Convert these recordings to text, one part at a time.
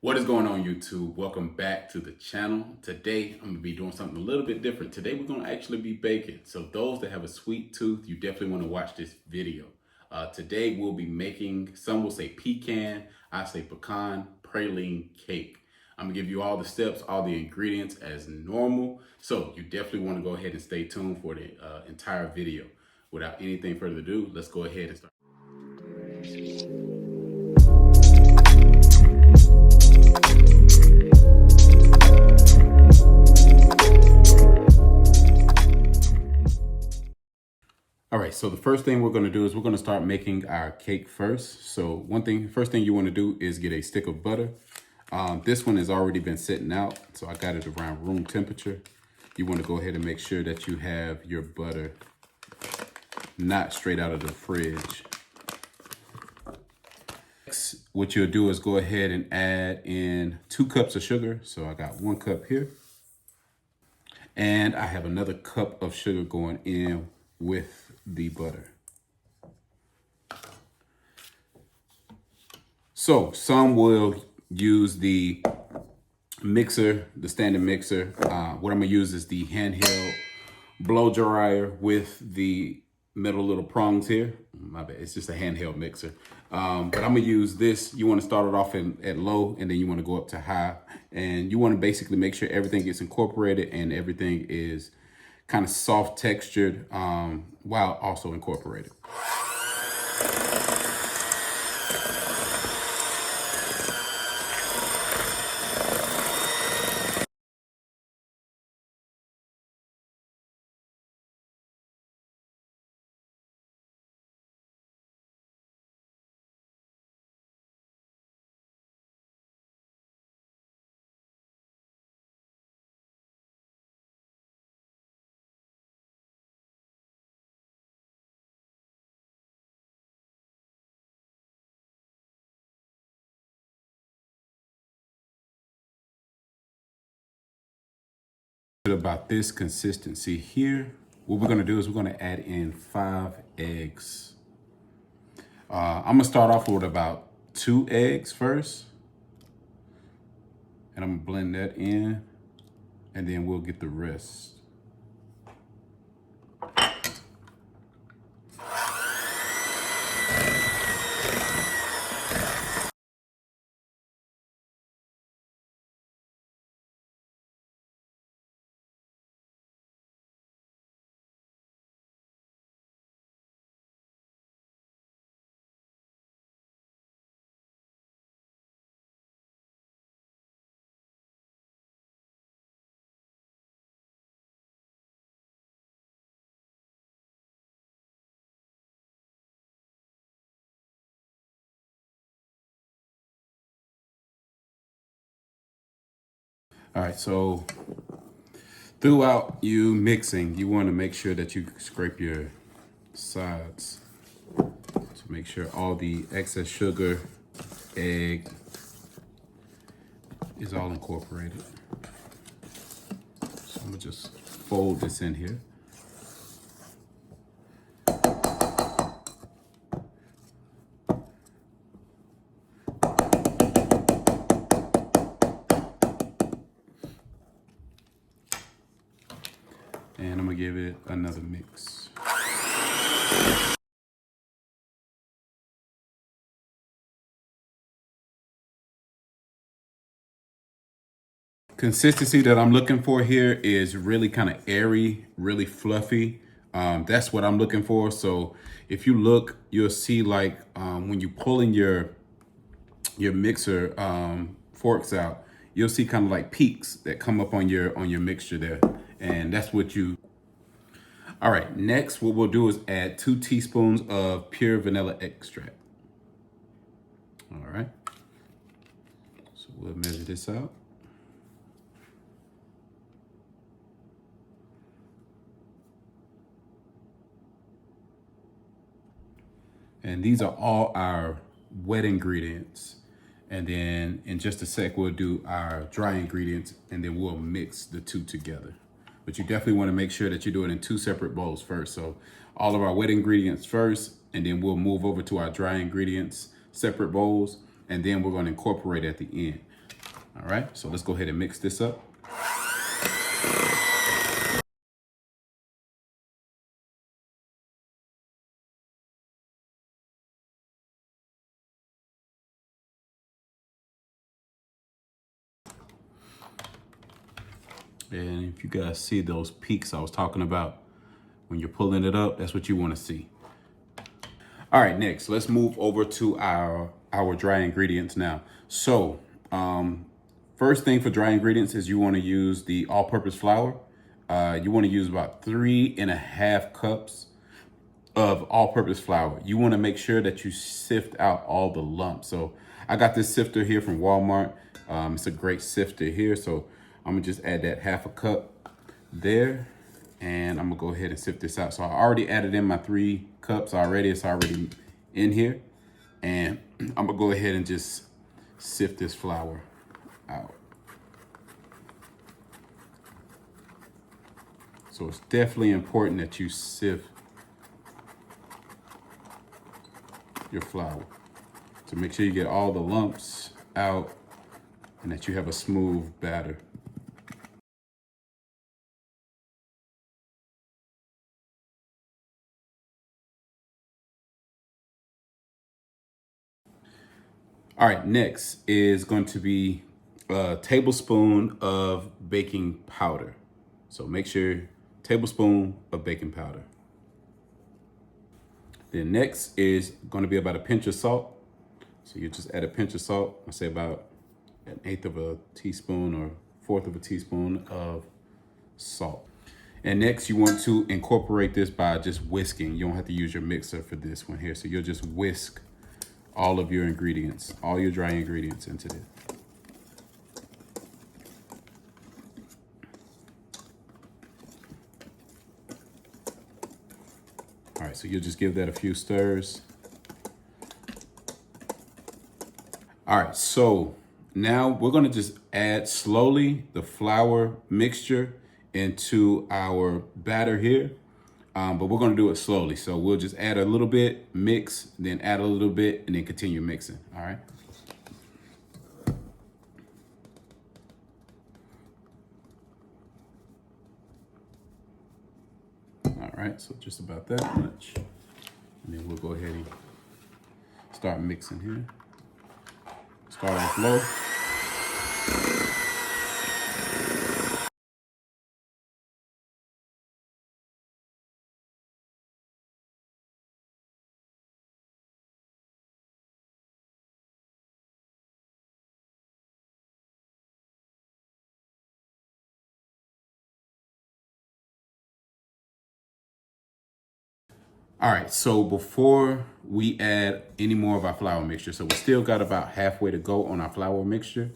What is going on, YouTube? Welcome back to the channel. Today, I'm gonna be doing something a little bit different. Today, we're gonna actually be baking. So those that have a sweet tooth, you definitely wanna watch this video. Today, we'll be making, some will say pecan, I say pecan praline cake. I'm gonna give you all the steps, all the ingredients as normal. So you definitely wanna go ahead and stay tuned for the entire video. Without anything further ado, let's go ahead and start. All right, so the first thing we're gonna do is we're gonna start making our cake first. So first thing you wanna do is get a stick of butter. This one has already been sitting out, so I got it around room temperature. You wanna go ahead and make sure that you have your butter not straight out of the fridge. Next, what you'll do is go ahead and add in 2 cups of sugar. So I got 1 cup here. And I have another cup of sugar going in with the butter. So some will use the mixer, the standard mixer. What I'm gonna use is the handheld blow dryer with the metal little prongs here. My bad, it's just a handheld mixer. But I'm gonna use this. You wanna start it off at low, and then you wanna go up to high. And you wanna basically make sure everything gets incorporated and everything is kind of soft textured while also incorporated. About this consistency here, what we're gonna do is we're gonna add in 5 eggs. I'm gonna start off with about 2 eggs first, and I'm gonna blend that in, and then we'll get the rest. All right, so throughout you mixing, you want to make sure that you scrape your sides to make sure all the excess sugar, egg is all incorporated. So I'm gonna just fold this in here. And I'm gonna give it another mix. Consistency that I'm looking for here is really kind of airy, really fluffy. That's what I'm looking for. So if you look, you'll see like when you pulling your mixer forks out, you'll see kind of like peaks that come up on your mixture there. And that's what you. All right, next what we'll do is add 2 teaspoons of pure vanilla extract. All right, so we'll measure this out. And these are all our wet ingredients. And then in just a sec, we'll do our dry ingredients, and then we'll mix the 2 together. But you definitely want to make sure that you do it in 2 separate bowls first. So all of our wet ingredients first, and then we'll move over to our dry ingredients, separate bowls, and then we're going to incorporate at the end. All right, so let's go ahead and mix this up. And if you guys see those peaks I was talking about, when you're pulling it up, that's what you want to see. All right, next, let's move over to our dry ingredients now. So, first thing for dry ingredients is you want to use the all-purpose flour. You want to use about 3.5 cups of all-purpose flour. You want to make sure that you sift out all the lumps. So I got this sifter here from Walmart. It's a great sifter here. So I'm gonna just add that 1/2 cup there, and I'm gonna go ahead and sift this out. So I already added in my 3 cups already. It's already in here. And I'm gonna go ahead and just sift this flour out. So it's definitely important that you sift your flour to make sure you get all the lumps out and that you have a smooth batter. All right, next is going to be a tablespoon of baking powder. So make sure, tablespoon of baking powder. Then next is going to be about a pinch of salt. So you just add a pinch of salt. I say about 1/8 of a teaspoon or 1/4 of a teaspoon of salt. And next you want to incorporate this by just whisking. You don't have to use your mixer for this one here. So you'll just whisk all of your ingredients, all your dry ingredients into this. All right, so you'll just give that a few stirs. All right, so now we're gonna just add slowly the flour mixture into our batter here. But we're gonna do it slowly. So we'll just add a little bit, mix, then add a little bit, and then continue mixing, all right? All right, so just about that much. And then we'll go ahead and start mixing here. Start off low. All right, so before we add any more of our flour mixture, so we still got about halfway to go on our flour mixture,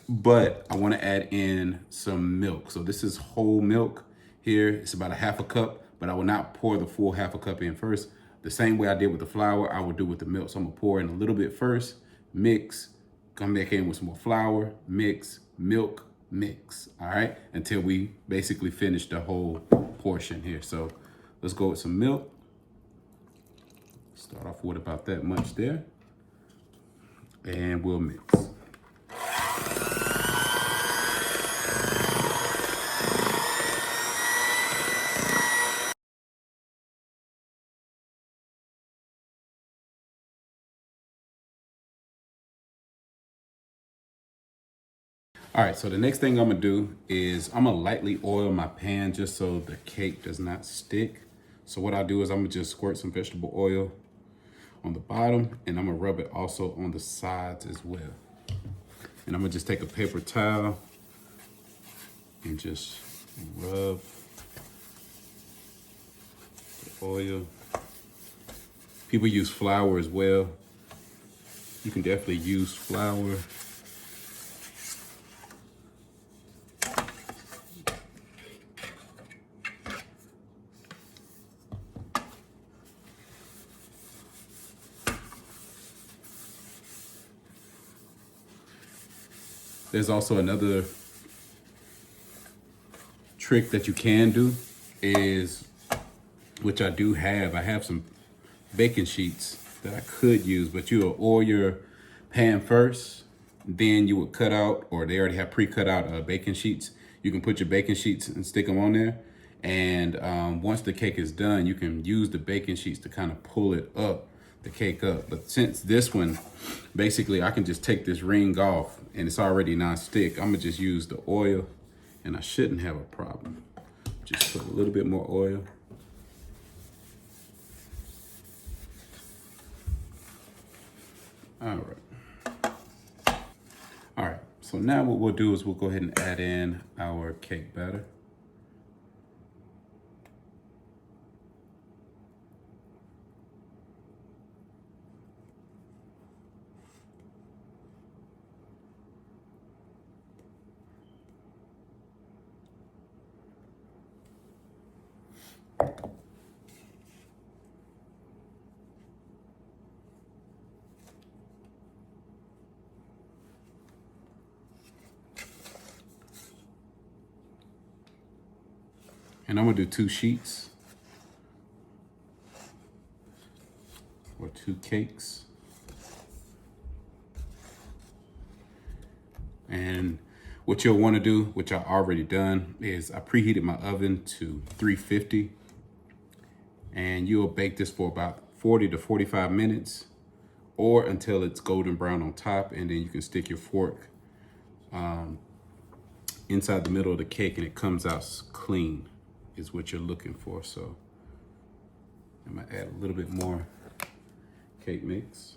but I want to add in some milk. So this is whole milk here. It's about 1/2 cup, but I will not pour the full 1/2 cup in first. The same way I did with the flour, I will do with the milk. So I'm gonna pour in a little bit first, mix, come back in with some more flour, mix, milk, mix, all right? Until we basically finish the whole portion here. So let's go with some milk. Start off with about that much there, and we'll mix. All right, so the next thing I'm gonna do is I'm gonna lightly oil my pan just so the cake does not stick. So what I'll do is I'm gonna just squirt some vegetable oil on the bottom, and I'm gonna rub it also on the sides as well. And I'm gonna just take a paper towel and just rub the oil. People use flour as well. You can definitely use flour. There's also another trick that you can do is, which I do have, I have some baking sheets that I could use, but you'll oil your pan first, then you would cut out, or they already have pre-cut out baking sheets. You can put your baking sheets and stick them on there. And once the cake is done, you can use the baking sheets to kind of pull it up, the cake up. But since this one, basically I can just take this ring off and it's already non-stick, I'm gonna just use the oil and I shouldn't have a problem. Just put a little bit more oil. All right. All right, so now what we'll do is we'll go ahead and add in our cake batter. And I'm gonna do 2 sheets or 2 cakes. And what you'll wanna do, which I already done, is I preheated my oven to 350. And you'll bake this for about 40 to 45 minutes or until it's golden brown on top. And then you can stick your fork inside the middle of the cake and it comes out clean is what you're looking for. So I'm gonna add a little bit more cake mix.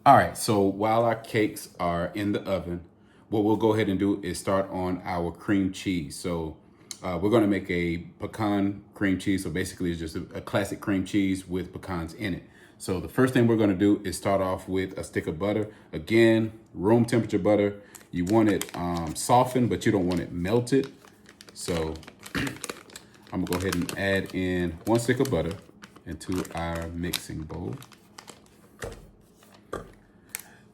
All right, so while our cakes are in the oven, what we'll go ahead and do is start on our cream cheese. So we're gonna make a pecan cream cheese. So basically it's just a classic cream cheese with pecans in it. So the first thing we're gonna do is start off with a stick of butter. Again, room temperature butter. You want it softened, but you don't want it melted. So I'm gonna go ahead and add in 1 stick of butter into our mixing bowl.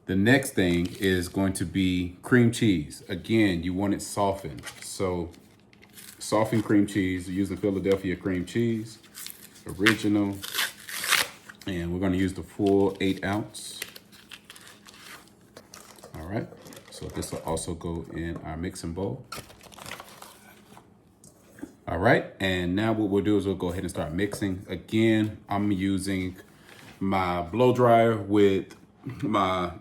The next thing is going to be cream cheese. Again, you want it softened. So softened cream cheese, using Philadelphia cream cheese, original. And we're gonna use the full 8 ounce. All right, so this will also go in our mixing bowl. All right, and now what we'll do is we'll go ahead and start mixing. Again, I'm using my blow dryer with my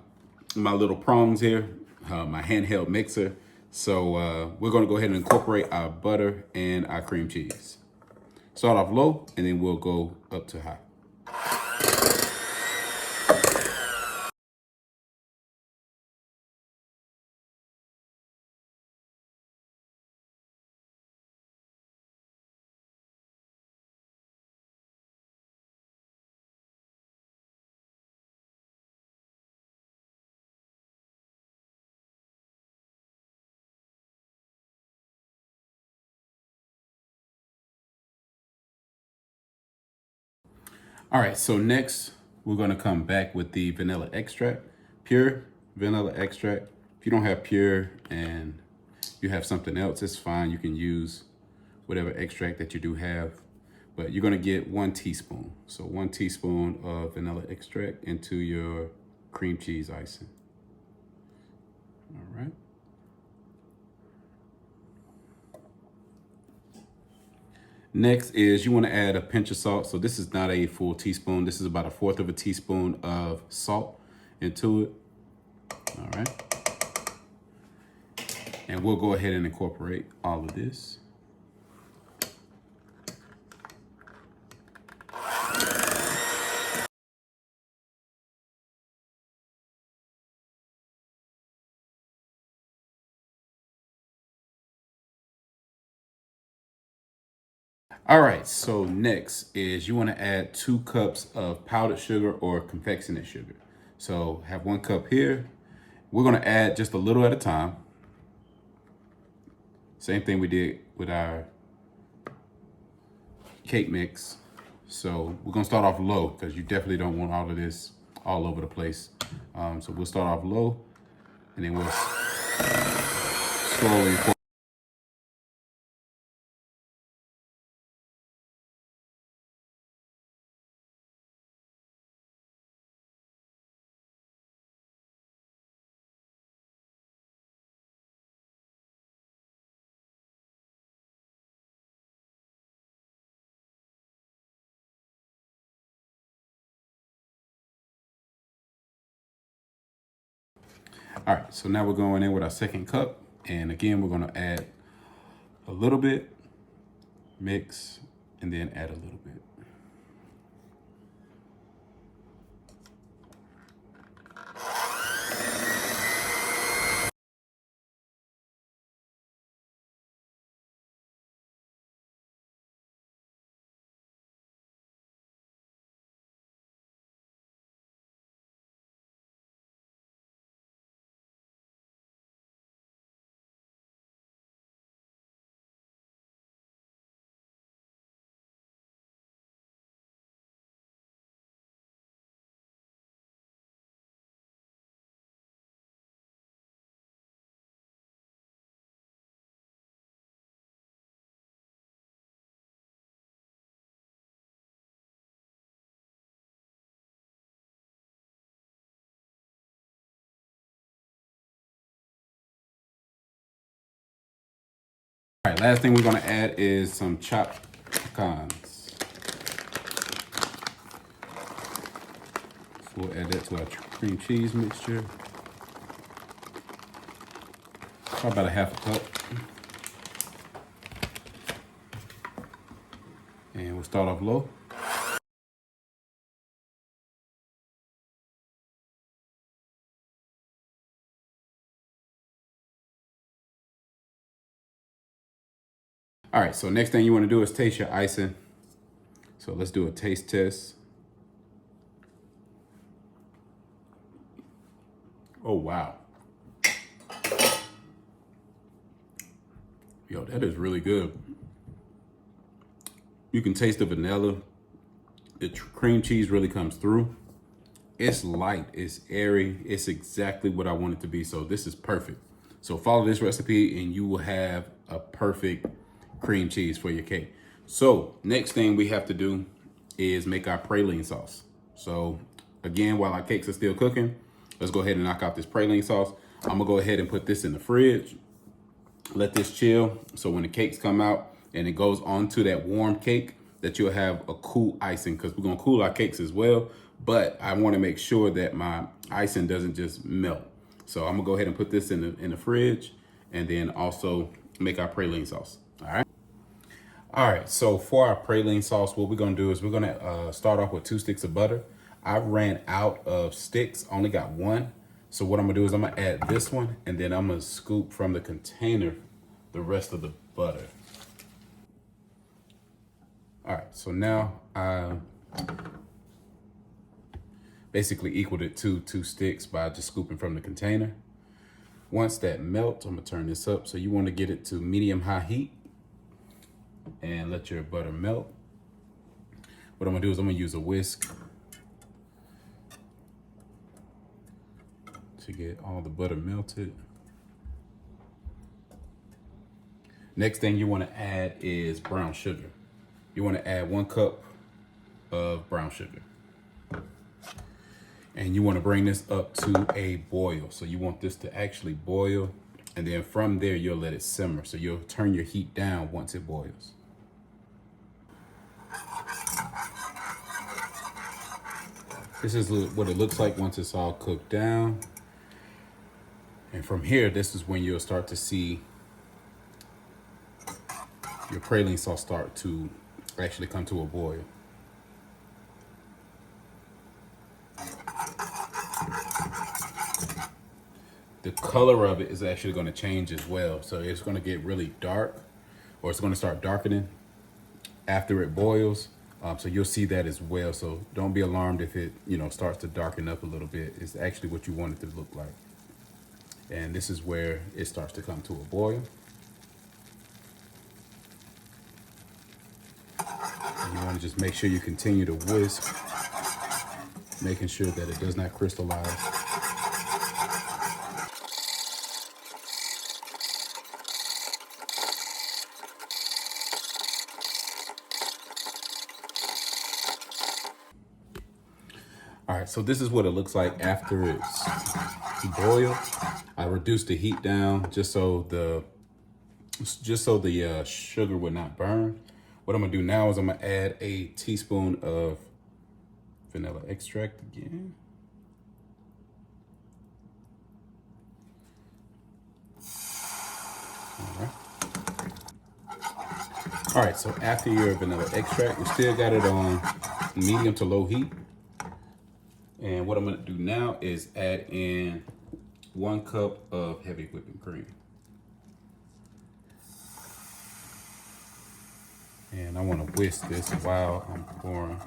little prongs here, my handheld mixer. So we're gonna go ahead and incorporate our butter and our cream cheese. Start off low and then we'll go up to high. All right, so next we're gonna come back with the vanilla extract, pure vanilla extract. If you don't have pure and you have something else, it's fine. You can use whatever extract that you do have, but you're gonna get 1 teaspoon. So 1 teaspoon of vanilla extract into your cream cheese icing. All right. Next is you want to add a pinch of salt. So this is not a full teaspoon. This is about 1/4 of a teaspoon of salt into it. All right. And we'll go ahead and incorporate all of this. All right, so next is you want to add 2 cups of powdered sugar or confectionate sugar. So have 1 cup here. We're going to add just a little at a time. Same thing we did with our cake mix. So we're going to start off low because you definitely don't want all of this all over the place. So we'll start off low. and then we'll slowly pour. All right, so now we're going in with our second cup. And again, we're gonna add a little bit, mix, and then add a little bit. All right, last thing we're gonna add is some chopped pecans. So we'll add that to our cream cheese mixture. Probably about a half a cup. And we'll start off low. All right, so next thing you wanna do is taste your icing. So let's do a taste test. Oh, wow. Yo, that is really good. You can taste the vanilla. The cream cheese really comes through. It's light, it's airy, it's exactly what I want it to be. So this is perfect. So follow this recipe and you will have a perfect cream cheese for your cake. So next thing we have to do is make our praline sauce. So again, while our cakes are still cooking, let's go ahead and knock out this praline sauce. I'm gonna go ahead and put this in the fridge. Let this chill. So when the cakes come out and it goes onto that warm cake, that you'll have a cool icing, because we're gonna cool our cakes as well. But I wanna make sure that my icing doesn't just melt. So I'm gonna go ahead and put this in the fridge and then also make our praline sauce, all right? All right, so for our praline sauce, what we're gonna do is we're gonna start off with 2 sticks of butter. I ran out of sticks, only got 1. So what I'm gonna do is I'm gonna add this one and then I'm gonna scoop from the container the rest of the butter. All right, so now I basically equaled it to 2 sticks by just scooping from the container. Once that melts, I'm gonna turn this up. So you wanna get it to medium-high heat and let your butter melt. What I'm gonna do is I'm gonna use a whisk to get all the butter melted. Next thing you wanna add is brown sugar. You wanna add 1 cup of brown sugar. And you wanna bring this up to a boil. So you want this to actually boil, and then from there, you'll let it simmer. So you'll turn your heat down once it boils. This is what it looks like once it's all cooked down. And from here, this is when you'll start to see your praline sauce start to actually come to a boil. The color of it is actually going to change as well. So it's going to get really dark, or it's going to start darkening after it boils. So you'll see that as well. So don't be alarmed if it, starts to darken up a little bit. It's actually what you want it to look like. And this is where it starts to come to a boil. And you want to just make sure you continue to whisk, making sure that it does not crystallize. right, so this is what it looks like after it's boiled. I reduced the heat down just so the sugar would not burn. What I'm gonna do now is I'm gonna add a teaspoon of vanilla extract again. All right, so after your vanilla extract, you still got it on medium to low heat. And what I'm gonna do now is add in 1 cup of heavy whipping cream. And I wanna whisk this while I'm pouring.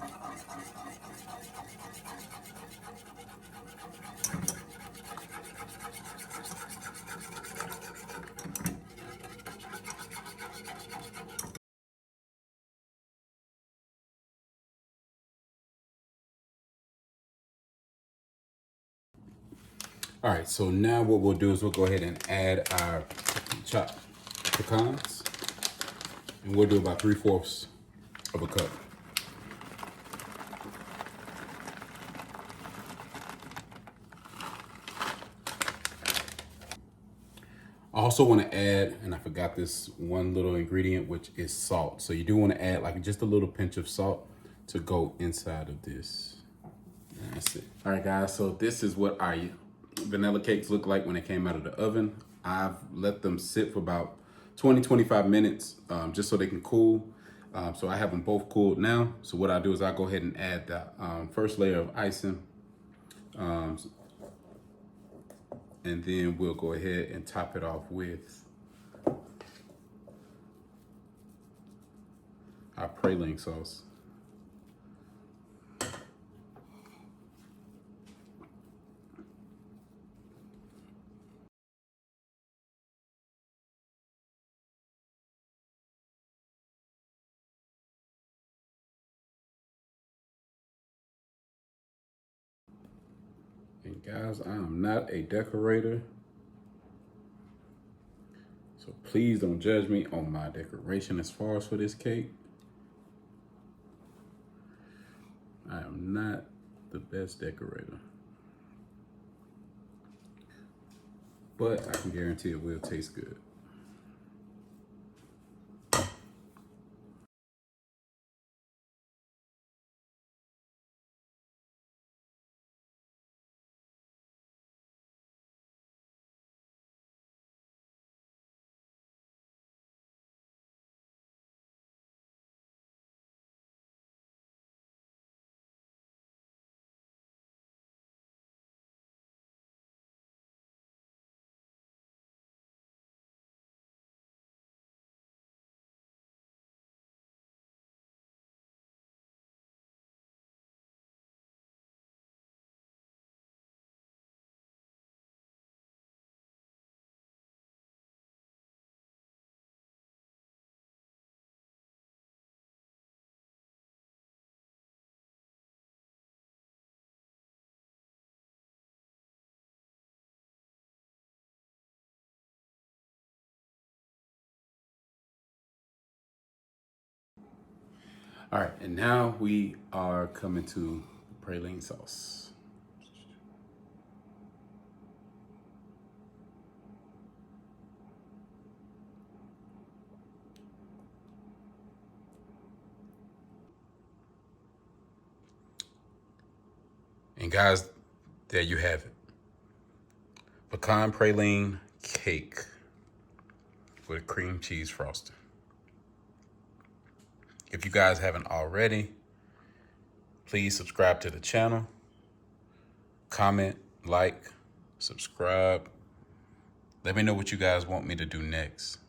All right, so now what we'll do is we'll go ahead and add our chopped pecans. And we'll do about 3/4 of a cup. I also want to add, and I forgot this one little ingredient, which is salt. So you do want to add like just a little pinch of salt to go inside of this. And that's it. All right, guys, so this is what our vanilla cakes look like when they came out of the oven. I've let them sit for about 20-25 minutes just so they can cool. So I have them both cooled now. So what I do is I go ahead and add the first layer of icing. And then we'll go ahead and top it off with our praline sauce. And guys, I am not a decorator, so please don't judge me on my decoration as far as for this cake. I am not the best decorator, but I can guarantee it will taste good. All right, and now we are coming to praline sauce. And guys, there you have it. Pecan praline cake with cream cheese frosting. If you guys haven't already, please subscribe to the channel, comment, like, subscribe. Let me know what you guys want me to do next.